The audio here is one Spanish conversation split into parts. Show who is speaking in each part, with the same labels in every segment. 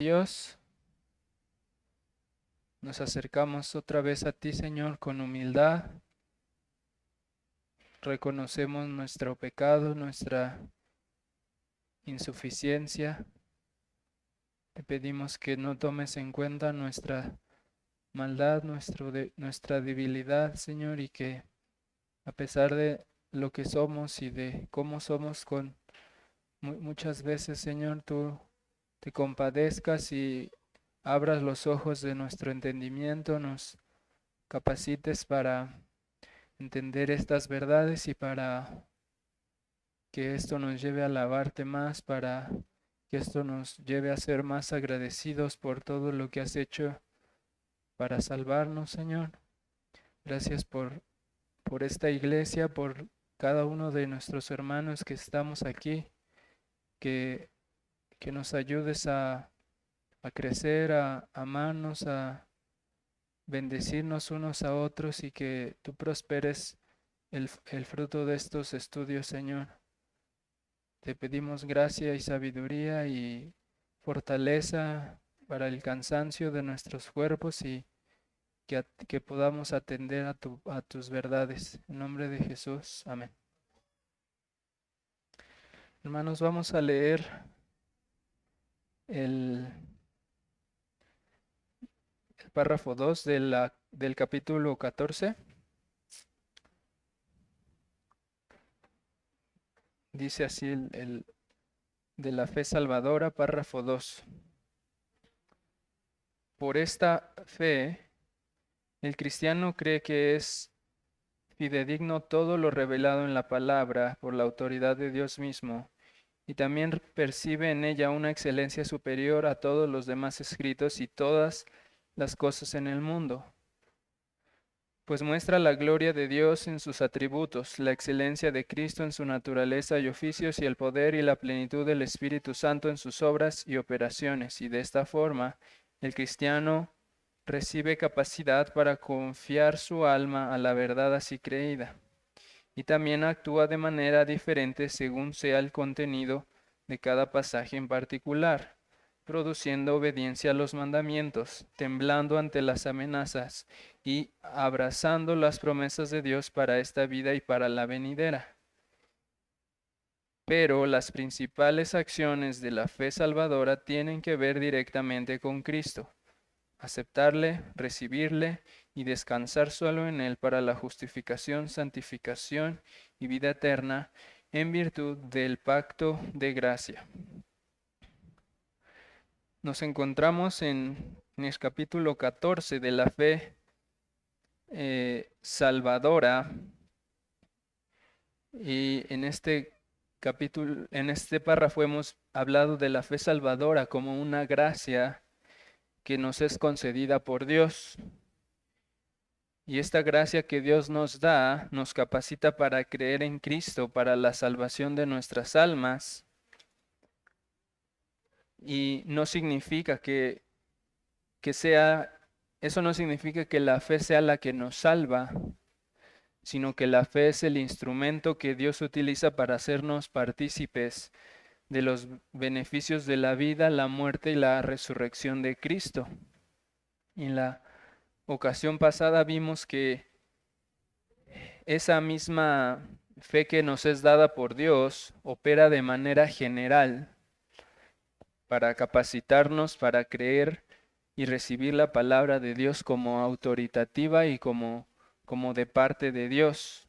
Speaker 1: Dios, nos acercamos otra vez a ti, Señor, con humildad. Reconocemos nuestro pecado, nuestra insuficiencia. Te pedimos que no tomes en cuenta nuestra maldad, nuestra debilidad, Señor, y que a pesar de lo que somos y de cómo somos muchas veces, Señor, tú te compadezcas y abras los ojos de nuestro entendimiento, nos capacites para entender estas verdades y para que esto nos lleve a alabarte más, para que esto nos lleve a ser más agradecidos por todo lo que has hecho para salvarnos, Señor. Gracias por esta iglesia, por cada uno de nuestros hermanos que estamos aquí, que, que nos ayudes a crecer, a amarnos, a bendecirnos unos a otros y que tú prosperes el fruto de estos estudios, Señor. Te pedimos gracia y sabiduría y fortaleza para el cansancio de nuestros cuerpos y que podamos atender a tus verdades. En nombre de Jesús. Amén. Hermanos, vamos a leer el párrafo 2 del capítulo 14. Dice así de la fe salvadora, párrafo 2. Por esta fe, el cristiano cree que es fidedigno todo lo revelado en la palabra por la autoridad de Dios mismo, y también percibe en ella una excelencia superior a todos los demás escritos y todas las cosas en el mundo, pues muestra la gloria de Dios en sus atributos, la excelencia de Cristo en su naturaleza y oficios, y el poder y la plenitud del Espíritu Santo en sus obras y operaciones, y de esta forma el cristiano recibe capacidad para confiar su alma a la verdad así creída, y también actúa de manera diferente según sea el contenido de cada pasaje en particular, produciendo obediencia a los mandamientos, temblando ante las amenazas y abrazando las promesas de Dios para esta vida y para la venidera. Pero las principales acciones de la fe salvadora tienen que ver directamente con Cristo. Aceptarle, recibirle y descansar solo en Él para la justificación, santificación y vida eterna en virtud del pacto de gracia. Nos encontramos en el capítulo 14 de la fe salvadora, y en este capítulo, en este párrafo hemos hablado de la fe salvadora como una gracia que nos es concedida por Dios. Y esta gracia que Dios nos da nos capacita para creer en Cristo, para la salvación de nuestras almas. Y no significa eso no significa que la fe sea la que nos salva, sino que la fe es el instrumento que Dios utiliza para hacernos partícipes de los beneficios de la vida, la muerte y la resurrección de Cristo. Y en la ocasión pasada vimos que esa misma fe que nos es dada por Dios opera de manera general para capacitarnos para creer y recibir la palabra de Dios como autoritativa y como de parte de Dios.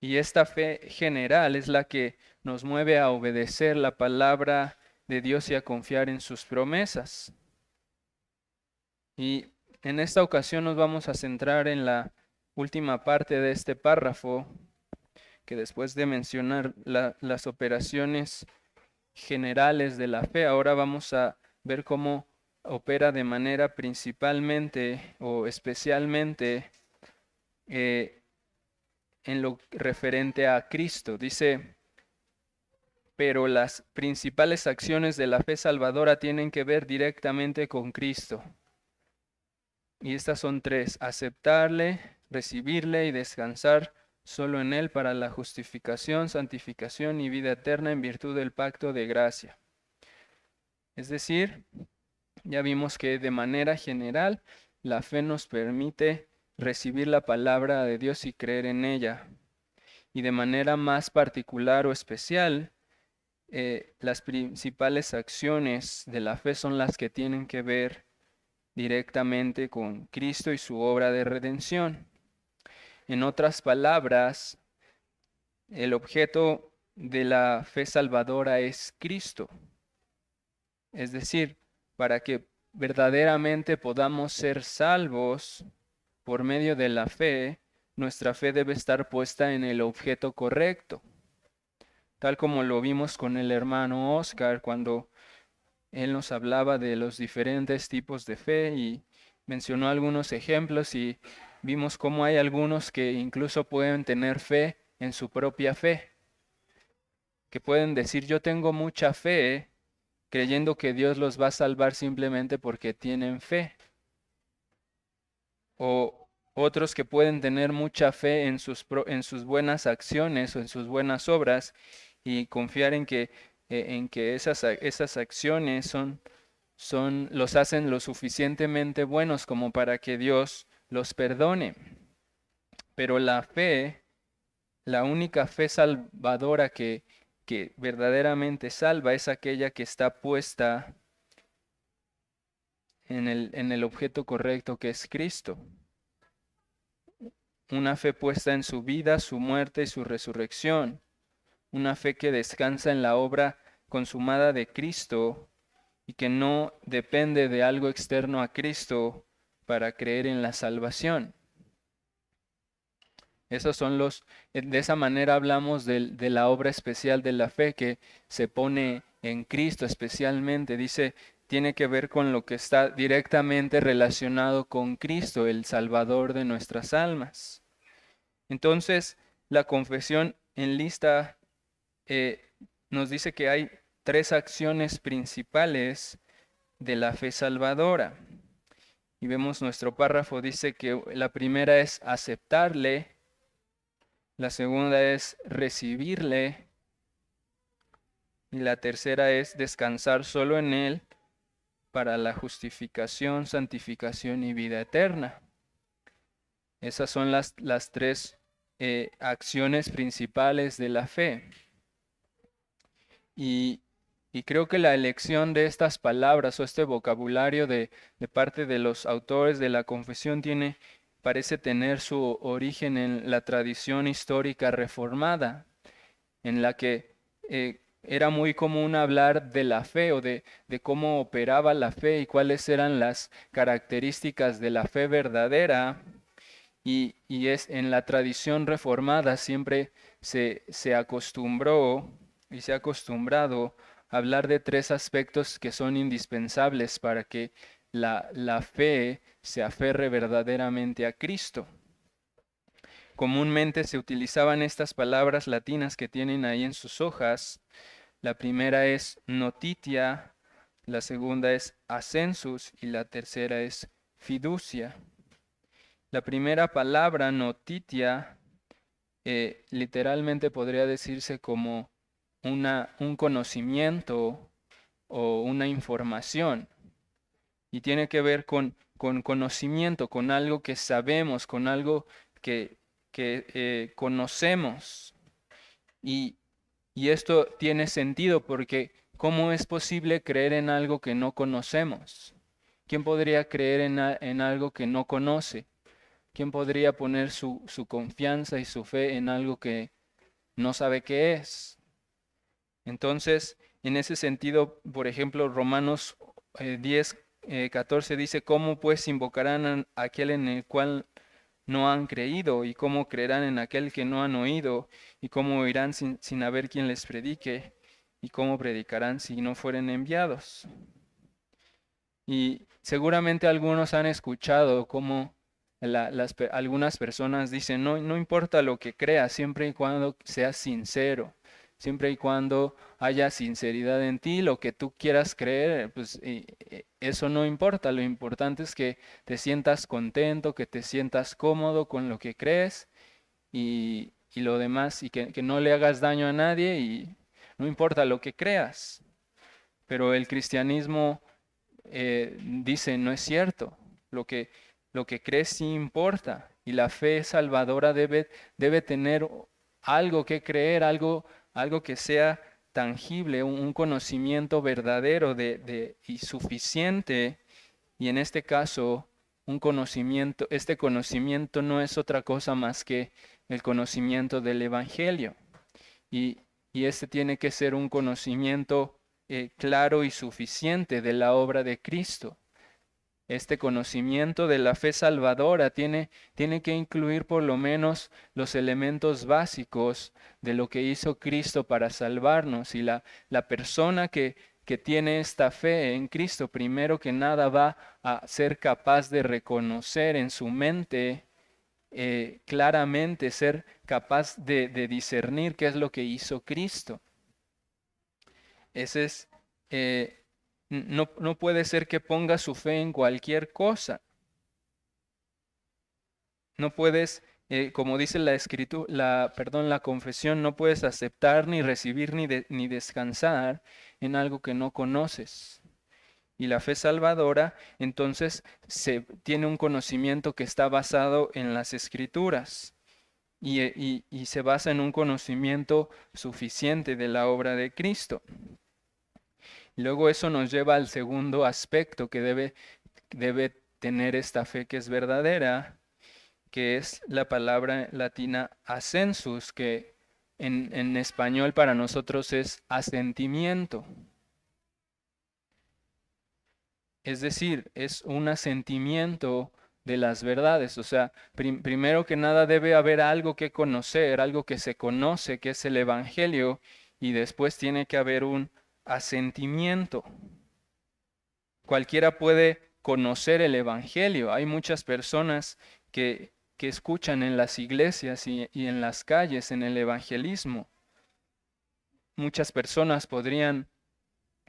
Speaker 1: Y esta fe general es la que nos mueve a obedecer la palabra de Dios y a confiar en sus promesas. Y en esta ocasión nos vamos a centrar en la última parte de este párrafo, que después de mencionar las operaciones generales de la fe, ahora vamos a ver cómo opera de manera principalmente o especialmente en lo referente a Cristo. Dice, pero las principales acciones de la fe salvadora tienen que ver directamente con Cristo. Y estas son tres: aceptarle, recibirle y descansar solo en Él para la justificación, santificación y vida eterna en virtud del pacto de gracia. Es decir, ya vimos que de manera general la fe nos permite recibir la palabra de Dios y creer en ella. Y de manera más particular o especial, las principales acciones de la fe son las que tienen que ver directamente con Cristo y su obra de redención. En otras palabras, el objeto de la fe salvadora es Cristo. Es decir, para que verdaderamente podamos ser salvos por medio de la fe, nuestra fe debe estar puesta en el objeto correcto, tal como lo vimos con el hermano Oscar cuando él nos hablaba de los diferentes tipos de fe y mencionó algunos ejemplos y vimos cómo hay algunos que incluso pueden tener fe en su propia fe, que pueden decir yo tengo mucha fe, creyendo que Dios los va a salvar simplemente porque tienen fe. O otros que pueden tener mucha fe en sus buenas acciones o en sus buenas obras y confiar en que esas acciones los hacen lo suficientemente buenos como para que Dios los perdone. Pero la fe, la única fe salvadora que verdaderamente salva es aquella que está puesta en el objeto correcto que es Cristo. Una fe puesta en su vida, su muerte y su resurrección. Una fe que descansa en la obra consumada de Cristo y que no depende de algo externo a Cristo para creer en la salvación. De esa manera hablamos de la obra especial de la fe que se pone en Cristo especialmente. Dice, tiene que ver con lo que está directamente relacionado con Cristo, el Salvador de nuestras almas. Entonces, la confesión en lista nos dice que hay 3 acciones principales de la fe salvadora. Y vemos nuestro párrafo, dice que la primera es aceptarle, la segunda es recibirle y la tercera es descansar solo en él para la justificación, santificación y vida eterna. Esas son las 3 acciones principales de la fe. Y creo que la elección de estas palabras o este vocabulario de parte de los autores de la confesión parece tener su origen en la tradición histórica reformada, en la que era muy común hablar de la fe o de cómo operaba la fe y cuáles eran las características de la fe verdadera. Y es en la tradición reformada siempre se acostumbró y se ha acostumbrado a hablar de 3 aspectos que son indispensables para que la fe se aferre verdaderamente a Cristo. Comúnmente se utilizaban estas palabras latinas que tienen ahí en sus hojas. La primera es notitia, la segunda es ascensus y la tercera es fiducia. La primera palabra, notitia, literalmente podría decirse como un conocimiento o una información. Y tiene que ver con conocimiento, con algo que sabemos, con algo que conocemos. Y esto tiene sentido porque ¿cómo es posible creer en algo que no conocemos? ¿Quién podría creer en algo que no conoce? ¿Quién podría poner su confianza y su fe en algo que no sabe qué es? Entonces, en ese sentido, por ejemplo, Romanos 10, 14 dice, ¿cómo pues invocarán a aquel en el cual no han creído? ¿Y cómo creerán en aquel que no han oído? ¿Y cómo oirán sin haber quien les predique? ¿Y cómo predicarán si no fueren enviados? Y seguramente algunos han escuchado cómo algunas personas dicen, no importa lo que creas, siempre y cuando seas sincero, siempre y cuando haya sinceridad en ti, lo que tú quieras creer, pues eso no importa, lo importante es que te sientas contento, que te sientas cómodo con lo que crees y lo demás, y que no le hagas daño a nadie y no importa lo que creas. Pero el cristianismo dice, no es cierto, lo que, lo que crees sí importa, y la fe salvadora debe tener algo que creer, algo que sea tangible, un conocimiento verdadero y suficiente, y en este caso, este conocimiento no es otra cosa más que el conocimiento del Evangelio. Y, y este tiene que ser un conocimiento claro y suficiente de la obra de Cristo. Este conocimiento de la fe salvadora tiene que incluir por lo menos los elementos básicos de lo que hizo Cristo para salvarnos. Y la persona que tiene esta fe en Cristo, primero que nada va a ser capaz de reconocer en su mente claramente, ser capaz de discernir qué es lo que hizo Cristo. Ese es, no puede ser que ponga su fe en cualquier cosa. No puedes, como dice la escritura, la confesión, no puedes aceptar ni recibir ni descansar en algo que no conoces. Y la fe salvadora, entonces, tiene un conocimiento que está basado en las escrituras y se basa en un conocimiento suficiente de la obra de Cristo. Luego eso nos lleva al segundo aspecto que debe tener esta fe que es verdadera, que es la palabra latina ascensus, que en español para nosotros es asentimiento. Es decir, es un asentimiento de las verdades. O sea, primero que nada debe haber algo que conocer, algo que se conoce, que es el Evangelio, y después tiene que haber un asentimiento. Cualquiera puede conocer el Evangelio. Hay muchas personas que escuchan en las iglesias y en las calles, en el evangelismo. Muchas personas podrían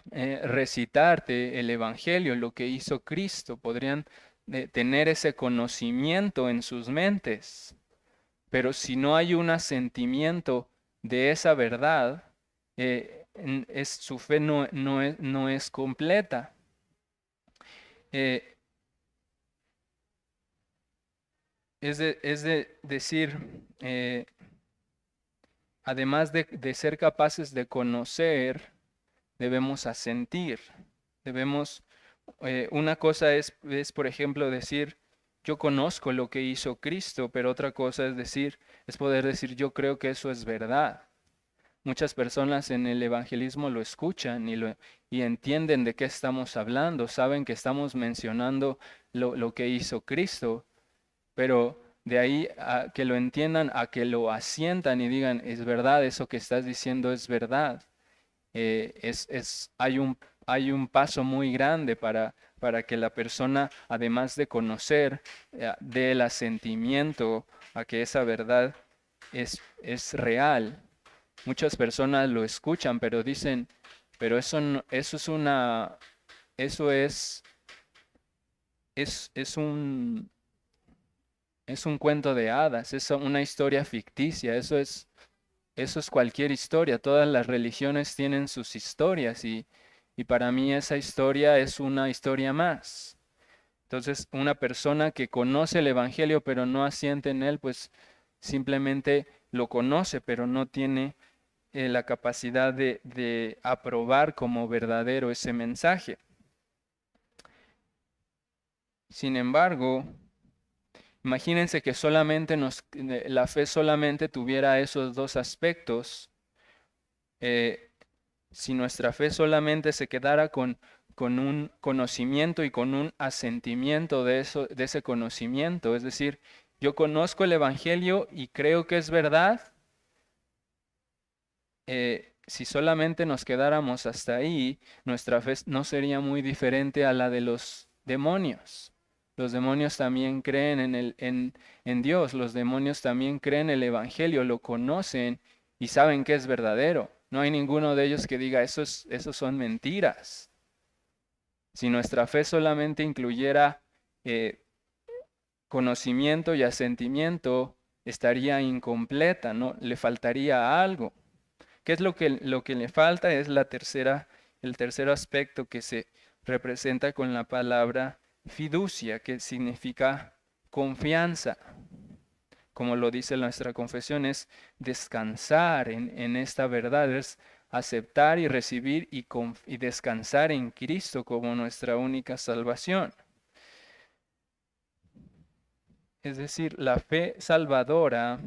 Speaker 1: recitarte el Evangelio, lo que hizo Cristo, podrían tener ese conocimiento en sus mentes. Pero si no hay un asentimiento de esa verdad, su fe no es completa. Es de decir, además de ser capaces de conocer, debemos asentir. Una cosa es, por ejemplo, decir, yo conozco lo que hizo Cristo, pero otra cosa es poder decir, yo creo que eso es verdad. Muchas personas en el evangelismo lo escuchan y entienden de qué estamos hablando, saben que estamos mencionando lo que hizo Cristo, pero de ahí a que lo entiendan, a que lo asientan y digan, es verdad, eso que estás diciendo es verdad. Hay un paso muy grande para que la persona, además de conocer, dé el asentimiento a que esa verdad es real. Muchas personas lo escuchan, pero dicen, pero es un cuento de hadas, es una historia ficticia, eso es cualquier historia. Todas las religiones tienen sus historias y para mí esa historia es una historia más. Entonces, una persona que conoce el Evangelio pero no asiente en él, pues simplemente lo conoce, pero no tiene la capacidad de aprobar como verdadero ese mensaje. Sin embargo, imagínense que la fe solamente tuviera esos dos aspectos. Si nuestra fe solamente se quedara con un conocimiento y con un asentimiento de ese conocimiento, es decir, yo conozco el Evangelio y creo que es verdad, si solamente nos quedáramos hasta ahí, nuestra fe no sería muy diferente a la de los demonios. Los demonios también creen en Dios, los demonios también creen el Evangelio, lo conocen y saben que es verdadero. No hay ninguno de ellos que diga, esos son mentiras. Si nuestra fe solamente incluyera conocimiento y asentimiento, estaría incompleta, ¿no? Le faltaría algo. ¿Qué es lo que le falta? Es la tercera el tercer aspecto que se representa con la palabra fiducia, que significa confianza. Como lo dice nuestra confesión, es descansar en esta verdad, es aceptar y recibir y descansar en Cristo como nuestra única salvación. Es decir, la fe salvadora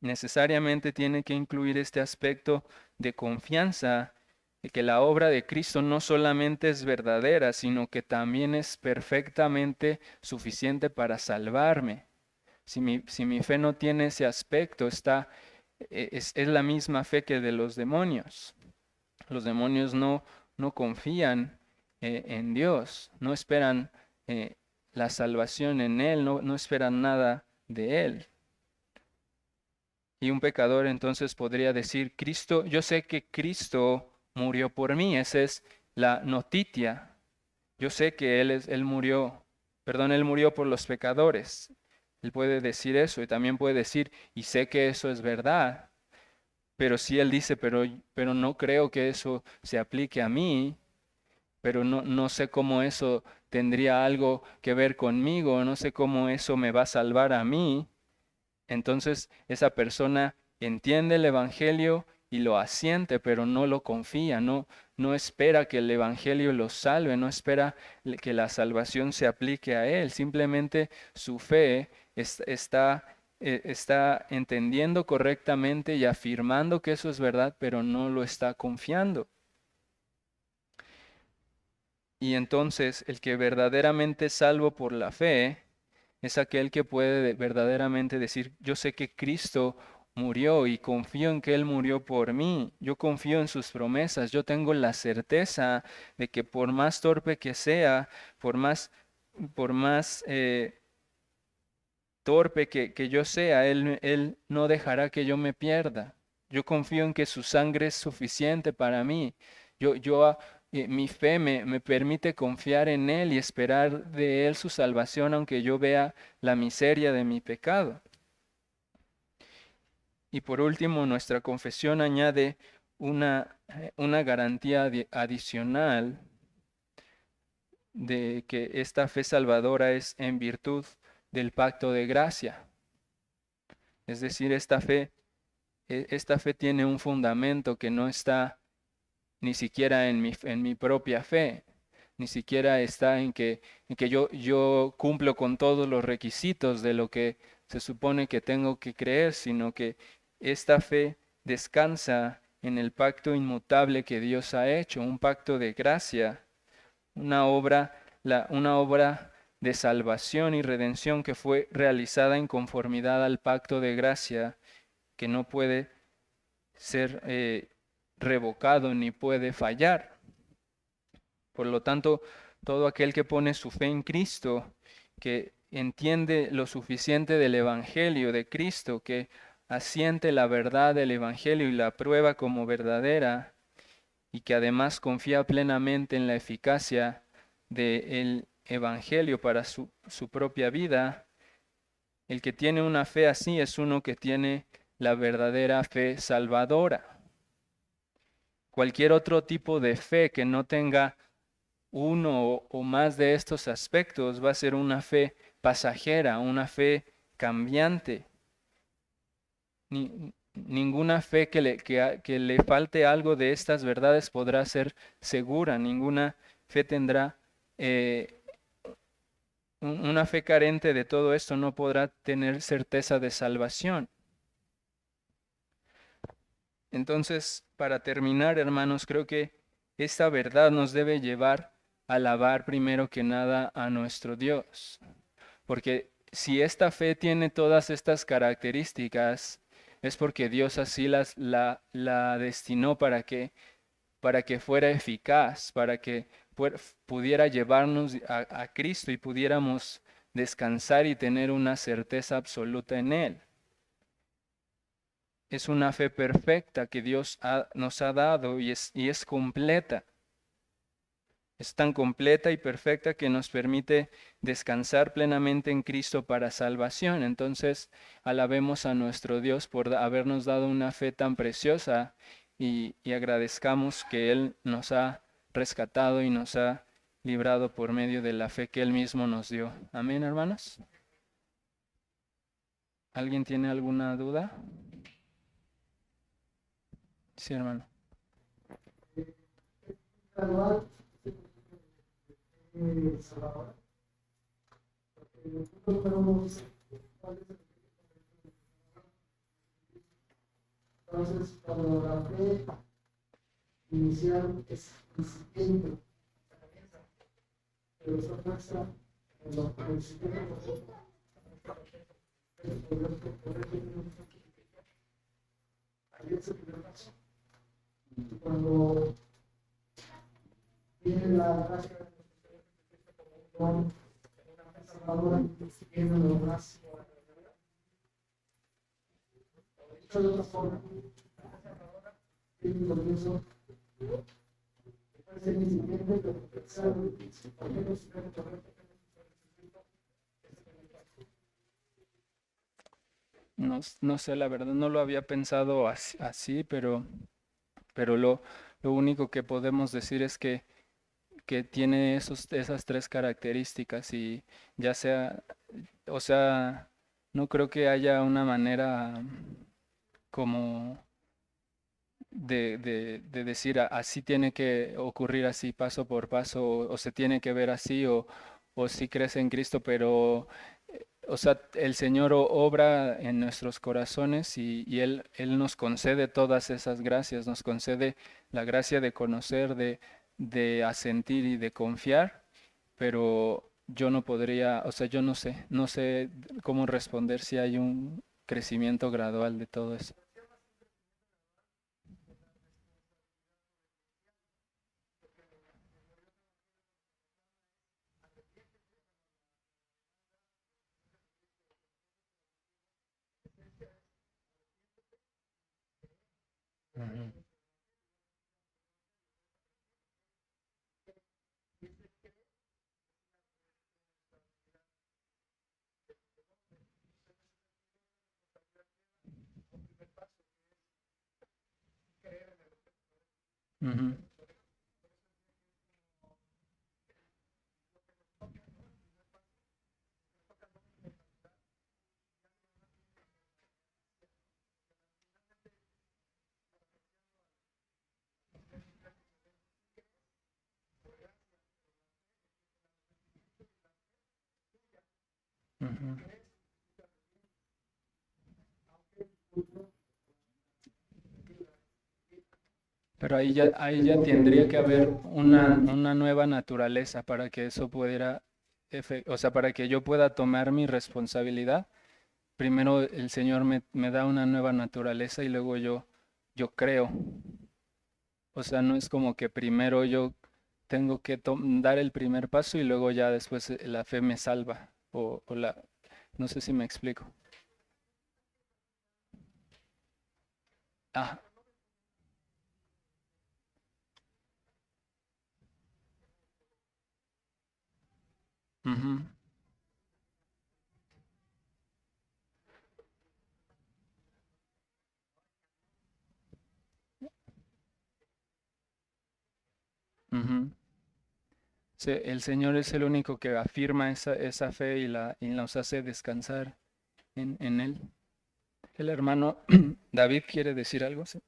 Speaker 1: necesariamente tiene que incluir este aspecto de confianza, de que la obra de Cristo no solamente es verdadera, sino que también es perfectamente suficiente para salvarme. Si mi fe no tiene ese aspecto, es la misma fe que de los demonios. Los demonios no confían en Dios, no esperan la salvación en Él, no esperan nada de Él. Y un pecador entonces podría decir, Cristo, yo sé que Cristo murió por mí, esa es la noticia. Yo sé que Él murió por los pecadores. Él puede decir eso y también puede decir, y sé que eso es verdad. Pero si Él dice, pero no creo que eso se aplique a mí, pero no sé cómo eso tendría algo que ver conmigo, no sé cómo eso me va a salvar a mí, entonces esa persona entiende el Evangelio y lo asiente, pero no lo confía, no espera que el Evangelio lo salve, no espera que la salvación se aplique a él, simplemente su fe está entendiendo correctamente y afirmando que eso es verdad, pero no lo está confiando. Y entonces el que verdaderamente es salvo por la fe es aquel que puede verdaderamente decir, yo sé que Cristo murió y confío en que Él murió por mí, yo confío en sus promesas, yo tengo la certeza de que por más torpe que sea, por más torpe que yo sea, Él no dejará que yo me pierda. Yo confío en que su sangre es suficiente para mí. Mi fe me permite confiar en Él y esperar de Él su salvación, aunque yo vea la miseria de mi pecado. Y por último, nuestra confesión añade una garantía adicional de que esta fe salvadora es en virtud del pacto de gracia. Es decir, esta fe tiene un fundamento que no está ni siquiera en mi propia fe, ni siquiera está en que yo cumplo con todos los requisitos de lo que se supone que tengo que creer, sino que esta fe descansa en el pacto inmutable que Dios ha hecho, un pacto de gracia, una obra de salvación y redención que fue realizada en conformidad al pacto de gracia que no puede ser revocado ni puede fallar. Por lo tanto, todo aquel que pone su fe en Cristo, que entiende lo suficiente del Evangelio de Cristo, que asiente la verdad del Evangelio y la prueba como verdadera, y que además confía plenamente en la eficacia del Evangelio para su propia vida, el que tiene una fe así es uno que tiene la verdadera fe salvadora. Cualquier otro tipo de fe que no tenga uno o más de estos aspectos va a ser una fe pasajera, una fe cambiante. Ninguna fe que le falte algo de estas verdades podrá ser segura, ninguna fe tendrá, una fe carente de todo esto no podrá tener certeza de salvación. Entonces, para terminar, hermanos, creo que esta verdad nos debe llevar a alabar primero que nada a nuestro Dios. Porque si esta fe tiene todas estas características, es porque Dios así la destinó para que fuera eficaz, para que pudiera llevarnos a Cristo y pudiéramos descansar y tener una certeza absoluta en Él. Es una fe perfecta que Dios nos ha dado y es completa. Es tan completa y perfecta que nos permite descansar plenamente en Cristo para salvación. Entonces, alabemos a nuestro Dios por habernos dado una fe tan preciosa y agradezcamos que Él nos ha rescatado y nos ha librado por medio de la fe que Él mismo nos dio. Amén, hermanos. ¿Alguien tiene alguna duda? Sí, hermano.
Speaker 2: Entonces, cuando la fe inicial es incipiente, pero esa fuerza, en lo incipiente, ahí es el primer paso. Cuando viene la gracia con una salvadora, viene lo más. Dicho de otra forma, tiene un comienzo. Puede ser incipiente, pero pensar, por menos
Speaker 1: No sé, la verdad, no lo había pensado así, pero lo único que podemos decir es que tiene esas tres características y ya sea, o sea, no creo que haya una manera como de decir así tiene que ocurrir así paso por paso o se tiene que ver así o si crees en Cristo, pero o sea, el Señor obra en nuestros corazones y Él nos concede todas esas gracias, nos concede la gracia de conocer, de asentir y de confiar, pero yo no podría, o sea, yo no sé cómo responder si hay un crecimiento gradual de todo eso. Ujú, ujú, ujú. Pero ahí ya tendría que haber una nueva naturaleza para que eso pudiera, o sea, para que yo pueda tomar mi responsabilidad. Primero el Señor me da una nueva naturaleza y luego yo creo. O sea, no es como que primero yo tengo que dar el primer paso y luego ya después la fe me salva. No sé si me explico. Ah, ujú, ujú. Sí, el Señor es el único que afirma esa fe y nos hace descansar en Él. El hermano David quiere decir algo, ¿sí?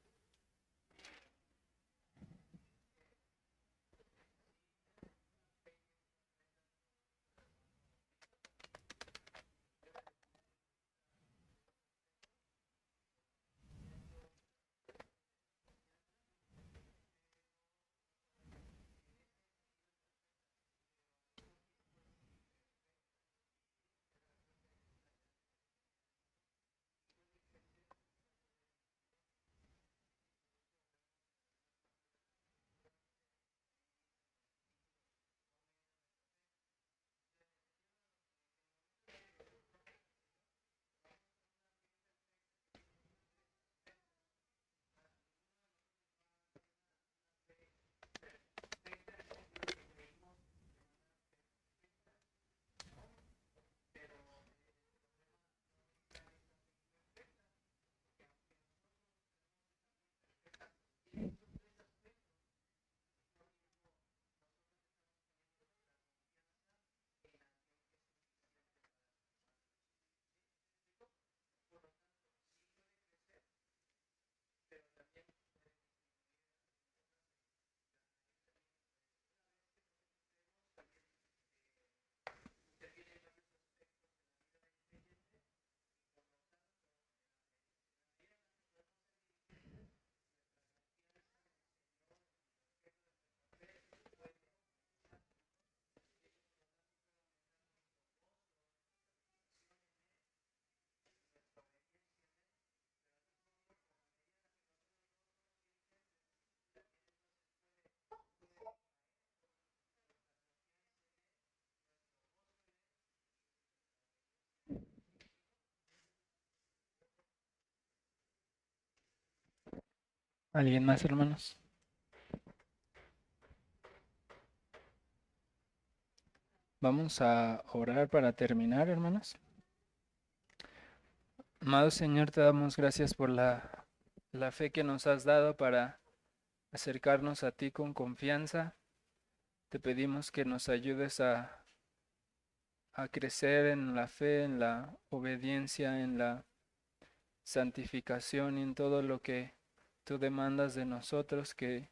Speaker 1: ¿Alguien más, hermanos? Vamos a orar para terminar, hermanos. Amado Señor, te damos gracias por la fe que nos has dado para acercarnos a ti con confianza. Te pedimos que nos ayudes a crecer en la fe, en la obediencia, en la santificación y en todo lo que tú demandas de nosotros, que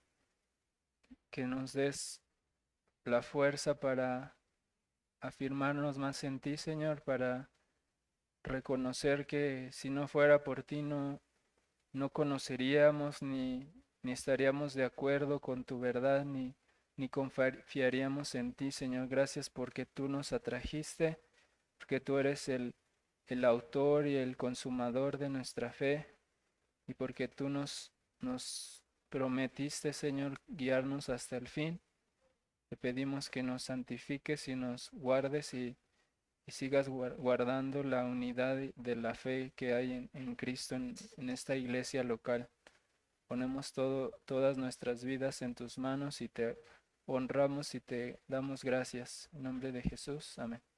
Speaker 1: nos des la fuerza para afirmarnos más en ti, Señor, para reconocer que si no fuera por ti no conoceríamos ni estaríamos de acuerdo con tu verdad, ni confiaríamos en ti, Señor. Gracias porque tú nos atrajiste, porque tú eres el autor y el consumador de nuestra fe, y porque tú nos prometiste, Señor, guiarnos hasta el fin. Te pedimos que nos santifiques y nos guardes y sigas guardando la unidad de la fe que hay en Cristo en esta iglesia local. Ponemos todas nuestras vidas en tus manos y te honramos y te damos gracias. En nombre de Jesús. Amén.